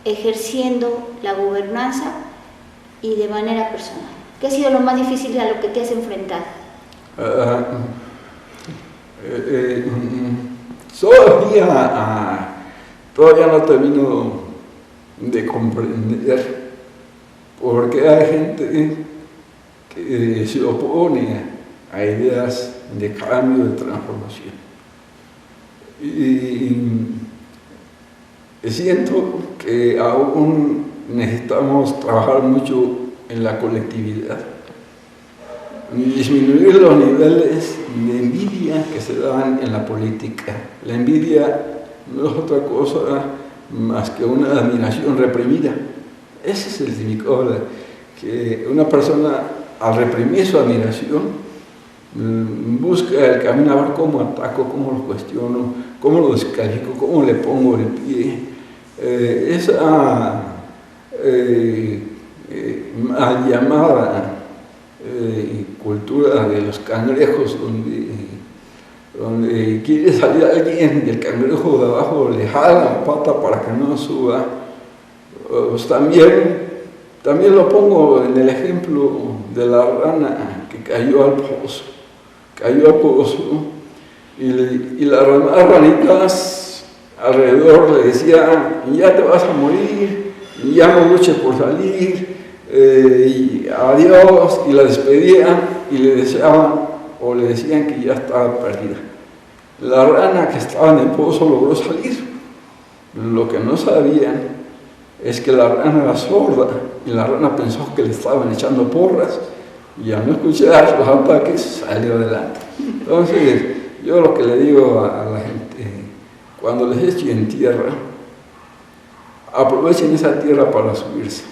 ejerciendo la gobernanza y de manera personal? ¿Qué ha sido lo más difícil a lo que te has enfrentado? Todavía no termino de comprender por qué hay gente que se opone a ideas de cambio, de transformación. Y siento que aún necesitamos trabajar mucho en la colectividad, disminuir los niveles de envidia que se dan en la política. La envidia no es otra cosa más que una admiración reprimida. Ese es el significado, que una persona al reprimir su admiración, busca el camino a ver cómo ataco, cómo lo cuestiono, cómo lo descalifico, cómo le pongo el pie. Esa mal llamada cultura de los cangrejos, donde quiere salir alguien y el cangrejo de abajo le jala la pata para que no suba, pues también lo pongo en el ejemplo de la rana que cayó al pozo y las ranitas alrededor le decían: ya te vas a morir, ya no luches por salir, y adiós, y la despedían y le deseaban o le decían que ya estaba perdida. La rana que estaba en el pozo logró salir. Lo que no sabían es que la rana era sorda y la rana pensó que le estaban echando porras y al no escuchar los ataques salió adelante. Entonces, yo lo que le digo a la gente, cuando les echen tierra, aprovechen esa tierra para subirse,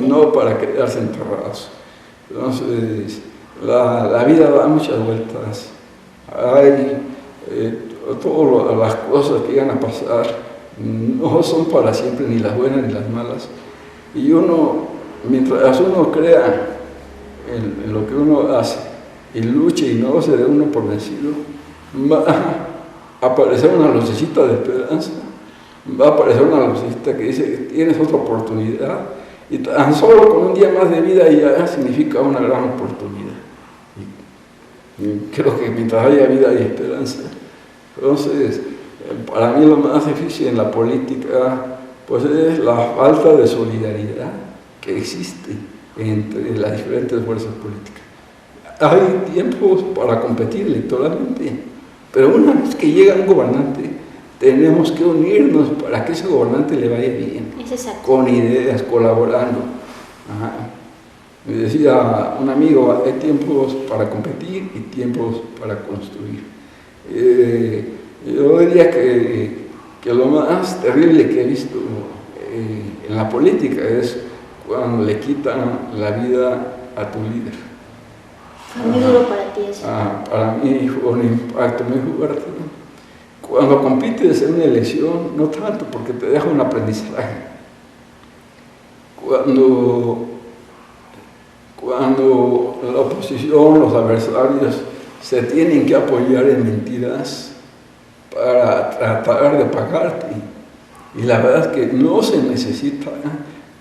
no para quedarse enterrados. Entonces, la vida da muchas vueltas. Hay todas las cosas que llegan a pasar, no son para siempre, ni las buenas ni las malas. Y mientras uno crea en lo que uno hace y luche y no se dé uno por vencido, va a aparecer una lucecita de esperanza, va a aparecer una lucecita que dice que tienes otra oportunidad, y tan solo con un día más de vida ya significa una gran oportunidad. Y creo que mientras haya vida hay esperanza. Entonces, para mí lo más difícil en la política pues es la falta de solidaridad que existe entre las diferentes fuerzas políticas. Hay tiempos para competir electoralmente, pero una vez que llega un gobernante, tenemos que unirnos para que ese gobernante le vaya bien, con ideas, colaborando. Ajá. Me decía un amigo: hay tiempos para competir y tiempos para construir. Yo diría que lo más terrible que he visto en la política es cuando le quitan la vida a tu líder. Fue muy duro para ti eso. Para mí fue un impacto muy fuerte. Cuando compites en una elección, no tanto, porque te deja un aprendizaje. Cuando la oposición, los adversarios, se tienen que apoyar en mentiras para tratar de pagarte. Y la verdad es que no se necesita,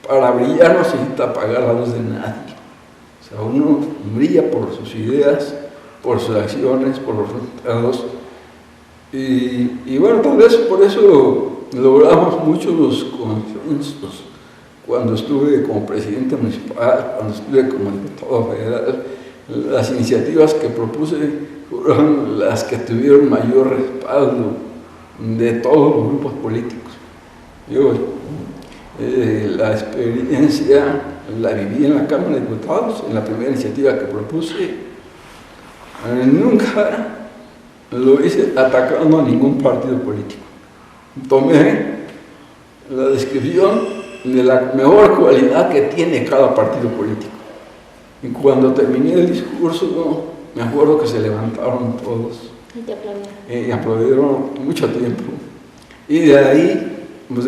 para brillar no se necesita pagar la luz de nadie. O sea, uno brilla por sus ideas, por sus acciones, por los resultados. Y bueno, tal vez por eso logramos muchos consensos. Cuando estuve como presidente municipal, cuando estuve como diputado federal, las iniciativas que propuse fueron las que tuvieron mayor respaldo de todos los grupos políticos. Yo la experiencia la viví en la Cámara de Diputados, en la primera iniciativa que propuse. Nunca lo hice atacando a ningún partido político. Tomé la descripción de la mejor cualidad que tiene cada partido político. Y cuando terminé el discurso, me acuerdo que se levantaron todos. Y te aplaudieron. Y aplaudieron mucho tiempo. Y de ahí, pues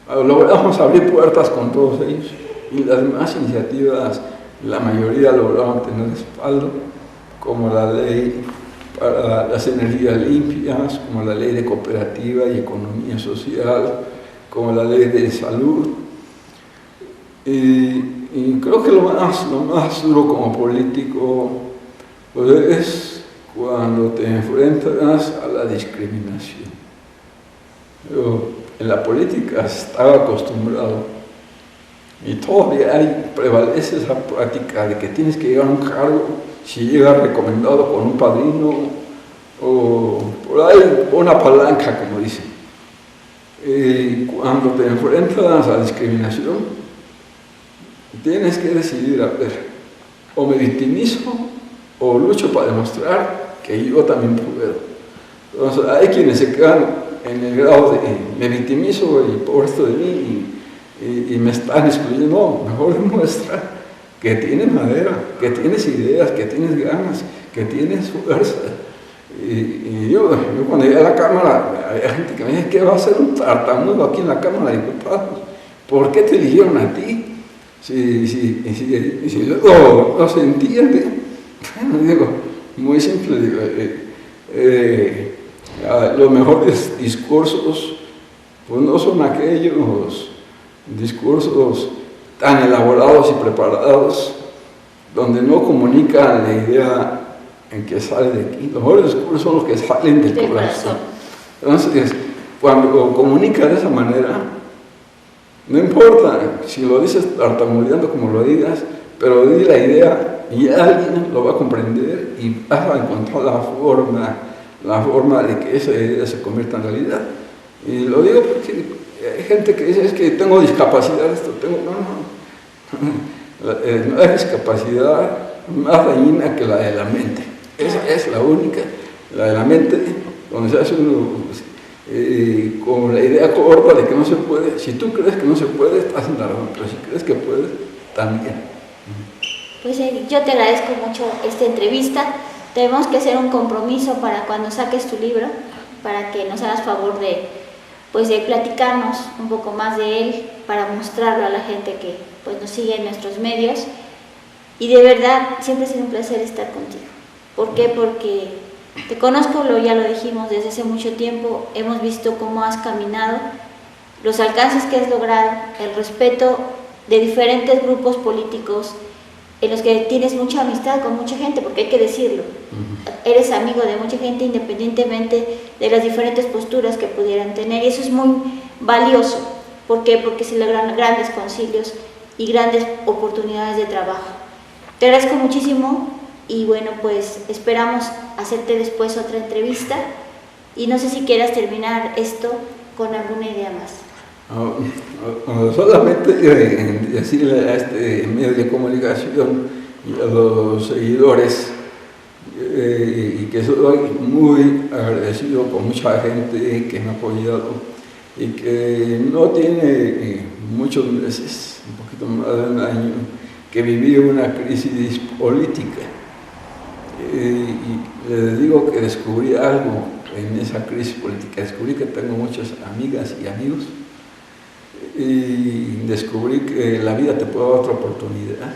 logramos abrir puertas con todos ellos. Y las demás iniciativas, la mayoría lograron tener respaldo, como la ley para las energías limpias, como la ley de cooperativa y economía social, como la ley de salud. Y creo que lo más duro como político pues es cuando te enfrentas a la discriminación. Yo en la política estaba acostumbrado y todavía prevalece esa práctica de que tienes que llegar a un cargo si llegas recomendado con un padrino o por ahí una palanca, como dicen. Cuando te enfrentas a la discriminación, tienes que decidir, a ver, o me victimizo o lucho para demostrar que yo también puedo. Entonces, hay quienes se quedan en el grado de me victimizo y por esto de mí y me están excluyendo. No, mejor demuestra que tienes madera, que tienes ideas, que tienes ganas, que tienes fuerza. Y yo cuando llegué a la Cámara, había gente que me dice, ¿qué va a hacer un tartamudo aquí en la Cámara de Diputados? ¿Por qué te eligieron a ti? Si luego no se entiende. Bueno, digo, muy simple, digo, los mejores discursos pues no son aquellos discursos tan elaborados y preparados donde no comunican la idea en que sale de aquí. Los mejores discursos son los que salen del corazón. Entonces, cuando comunica de esa manera, no importa si lo dices tartamudeando como lo digas, pero di la idea y alguien lo va a comprender y vas a encontrar la forma de que esa idea se convierta en realidad. Y lo digo porque hay gente que dice, es que tengo discapacidad, no hay discapacidad más dañina que la de la mente. Esa es la única, la de la mente, donde se hace uno con la idea corta de que no se puede. Si tú crees que no se puede, estás en la razón, pero si crees que puedes, también. Pues yo te agradezco mucho esta entrevista. Tenemos que hacer un compromiso para cuando saques tu libro, para que nos hagas favor de platicarnos un poco más de él, para mostrarlo a la gente que pues, nos sigue en nuestros medios. Y de verdad, siempre ha sido un placer estar contigo. ¿Por qué? Porque te conozco, ya lo dijimos, desde hace mucho tiempo. Hemos visto cómo has caminado, los alcances que has logrado, el respeto de diferentes grupos políticos en los que tienes mucha amistad con mucha gente, porque hay que decirlo. Eres amigo de mucha gente independientemente de las diferentes posturas que pudieran tener, y eso es muy valioso. ¿Por qué? Porque se logran grandes concilios y grandes oportunidades de trabajo. Te agradezco muchísimo y bueno, pues esperamos hacerte después otra entrevista y no sé si quieras terminar esto con alguna idea más. Solamente decirle a este medio de comunicación y a los seguidores y que soy muy agradecido con mucha gente que me ha apoyado y que no tiene muchos meses, un poquito más de un año, que viví una crisis política. Y les digo que descubrí algo en esa crisis política. Descubrí que tengo muchas amigas y amigos y descubrí que la vida te puede dar otra oportunidad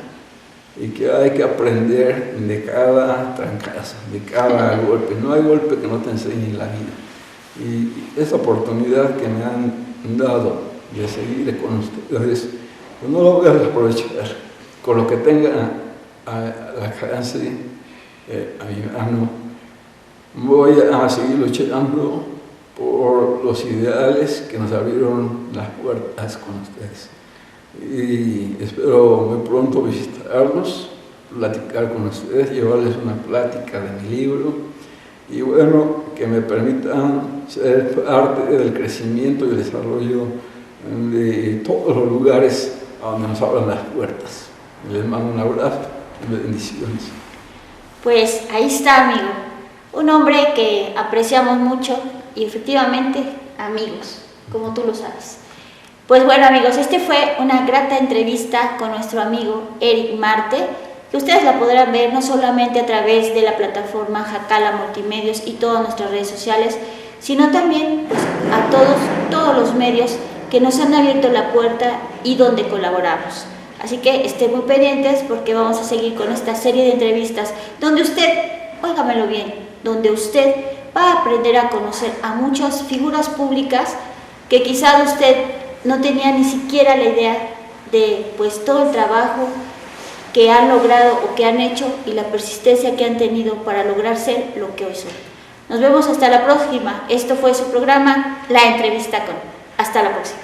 y que hay que aprender de cada trancazo, de cada golpe. No hay golpe que no te enseñe en la vida. Y esa oportunidad que me han dado de seguir con ustedes, pues no lo voy a desaprovechar. Con lo que tenga al alcance a mi mano, voy a seguir luchando por los ideales que nos abrieron las puertas con ustedes. Y espero muy pronto visitarlos, platicar con ustedes, llevarles una plática de mi libro y bueno, que me permitan ser parte del crecimiento y el desarrollo de todos los lugares a donde nos abran las puertas. Les mando un abrazo y bendiciones. Pues ahí está, amigo, un hombre que apreciamos mucho y efectivamente amigos, como tú lo sabes. Pues bueno, amigos, este fue una grata entrevista con nuestro amigo Eric Marte, que ustedes la podrán ver no solamente a través de la plataforma Jacala Multimedios y todas nuestras redes sociales, sino también pues, a todos los medios que nos han abierto la puerta y donde colaboramos. Así que estén muy pendientes porque vamos a seguir con esta serie de entrevistas donde usted, óigamelo bien, donde usted va a aprender a conocer a muchas figuras públicas que quizás usted no tenía ni siquiera la idea de pues todo el trabajo que han logrado o que han hecho y la persistencia que han tenido para lograr ser lo que hoy son. Nos vemos hasta la próxima. Esto fue su programa La Entrevista con. Hasta la próxima.